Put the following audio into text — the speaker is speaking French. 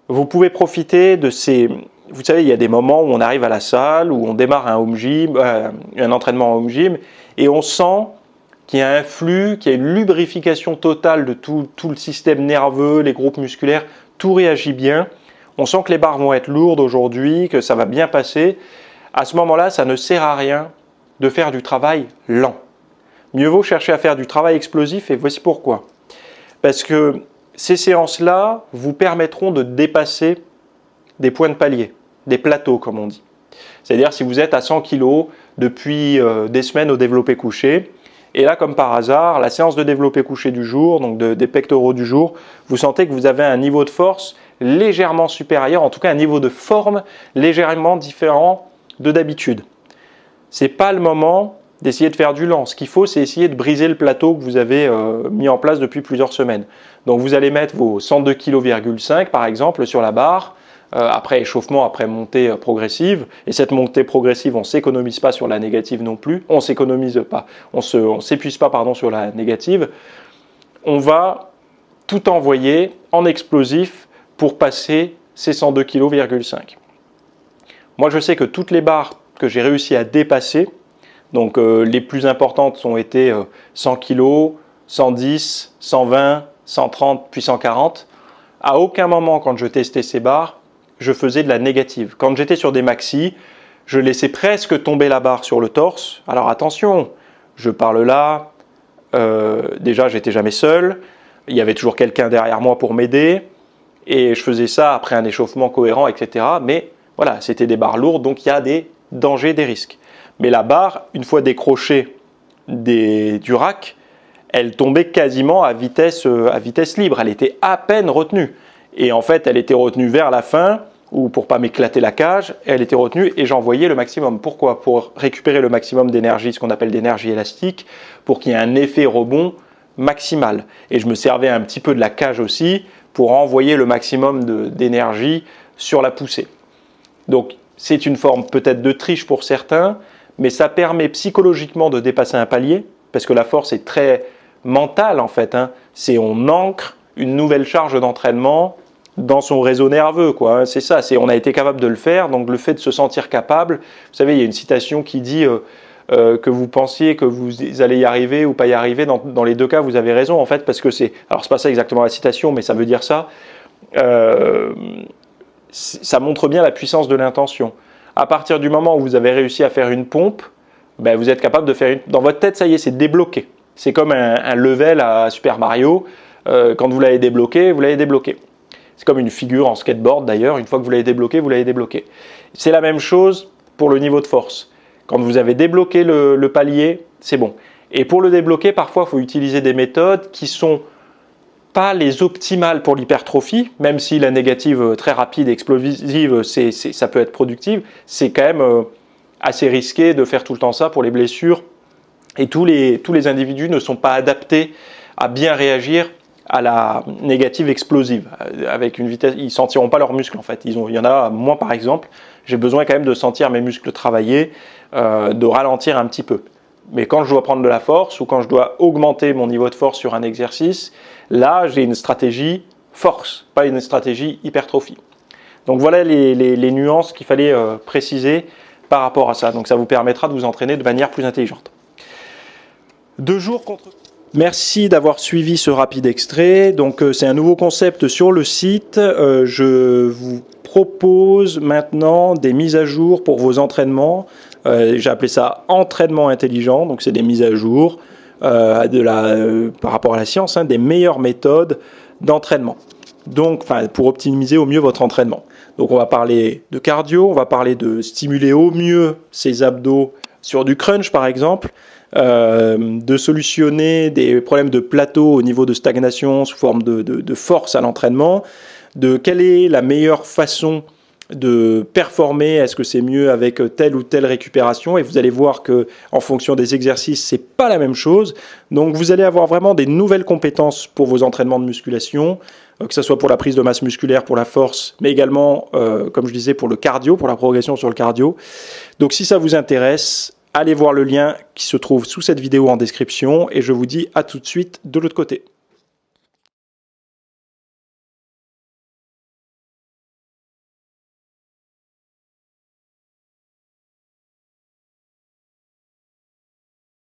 vous pouvez profiter de ces... Vous savez, il y a des moments où on arrive à la salle, où on démarre un home gym, un entraînement en home gym, et on sent qu'il y a un flux, qu'il y a une lubrification totale de tout le système nerveux, les groupes musculaires, tout réagit bien. On sent que les barres vont être lourdes aujourd'hui, que ça va bien passer. À ce moment-là, ça ne sert à rien de faire du travail lent. Mieux vaut chercher à faire du travail explosif, et voici pourquoi. Parce que ces séances-là vous permettront de dépasser des points de palier, des plateaux comme on dit. C'est-à-dire si vous êtes à 100 kg depuis des semaines au développé couché, et là comme par hasard, la séance de développé couché du jour, donc des pectoraux du jour, vous sentez que vous avez un niveau de force légèrement supérieur, en tout cas un niveau de forme légèrement différent de d'habitude. Ce n'est pas le moment d'essayer de faire du lent. Ce qu'il faut, c'est essayer de briser le plateau que vous avez mis en place depuis plusieurs semaines. Donc vous allez mettre vos 102,5 kg par exemple sur la barre, après échauffement, après montée progressive. Et cette montée progressive, on ne s'économise pas sur la négative non plus. On ne s'épuise pas pardon, sur la négative. On va tout envoyer en explosif pour passer ces 102,5 kg. Moi, je sais que toutes les barres que j'ai réussi à dépasser, donc les plus importantes ont été 100 kg, 110, 120, 130, puis 140. À aucun moment, quand je testais ces barres, je faisais de la négative. Quand j'étais sur des maxi, je laissais presque tomber la barre sur le torse. Alors attention, je parle là, déjà j'étais jamais seul, il y avait toujours quelqu'un derrière moi pour m'aider, et je faisais ça après un échauffement cohérent, etc. Mais voilà, c'était des barres lourdes, donc il y a des dangers, des risques. Mais la barre, une fois décrochée du rack, elle tombait quasiment à vitesse libre. Elle était à peine retenue. Et en fait, elle était retenue vers la fin, ou pour ne pas m'éclater la cage, elle était retenue et j'envoyais le maximum. Pourquoi? Pour récupérer le maximum d'énergie, ce qu'on appelle d'énergie élastique, pour qu'il y ait un effet rebond maximal. Et je me servais un petit peu de la cage aussi pour envoyer le maximum d'énergie sur la poussée. Donc, c'est une forme peut-être de triche pour certains, mais ça permet psychologiquement de dépasser un palier, parce que la force est très mentale en fait. C'est on ancre une nouvelle charge d'entraînement dans son réseau nerveux, quoi. C'est ça, on a été capable de le faire, donc le fait de se sentir capable, vous savez, il y a une citation qui dit que vous pensiez que vous allez y arriver ou pas y arriver, dans les deux cas, vous avez raison en fait, parce que alors c'est pas ça exactement la citation, mais ça veut dire ça, ça montre bien la puissance de l'intention. À partir du moment où vous avez réussi à faire une pompe, ben vous êtes capable de faire dans votre tête, ça y est, c'est débloqué. C'est comme un level à Super Mario, quand vous l'avez débloqué, vous l'avez débloqué. C'est comme une figure en skateboard d'ailleurs, une fois que vous l'avez débloqué, vous l'avez débloqué. C'est la même chose pour le niveau de force. Quand vous avez débloqué le palier, c'est bon. Et pour le débloquer, parfois, il faut utiliser des méthodes qui ne sont pas les optimales pour l'hypertrophie, même si la négative très rapide et explosive, ça peut être productive, c'est quand même assez risqué de faire tout le temps ça pour les blessures. Et tous les individus ne sont pas adaptés à bien réagir à la négative explosive. Avec une vitesse, ils ne sentiront pas leurs muscles en fait. Il y en a, moi par exemple, j'ai besoin quand même de sentir mes muscles travailler, de ralentir un petit peu. Mais quand je dois prendre de la force ou quand je dois augmenter mon niveau de force sur un exercice, là j'ai une stratégie force, pas une stratégie hypertrophie. Donc voilà les nuances qu'il fallait préciser par rapport à ça. Donc ça vous permettra de vous entraîner de manière plus intelligente. 2 jours contre... Merci d'avoir suivi ce rapide extrait. Donc c'est un nouveau concept sur le site. Je vous propose maintenant des mises à jour pour vos entraînements. J'ai appelé ça entraînement intelligent. Donc c'est des mises à jour par rapport à la science, des meilleures méthodes d'entraînement. Donc, pour optimiser au mieux votre entraînement. Donc on va parler de cardio, on va parler de stimuler au mieux ses abdos sur du crunch par exemple. De solutionner des problèmes de plateau au niveau de stagnation sous forme de force à l'entraînement, de quelle est la meilleure façon de performer, est-ce que c'est mieux avec telle ou telle récupération, et vous allez voir que en fonction des exercices, c'est pas la même chose. Donc vous allez avoir vraiment des nouvelles compétences pour vos entraînements de musculation, que ce soit pour la prise de masse musculaire, pour la force, mais également, comme je disais, pour le cardio, pour la progression sur le cardio. Donc si ça vous intéresse, allez voir le lien qui se trouve sous cette vidéo en description et je vous dis à tout de suite de l'autre côté.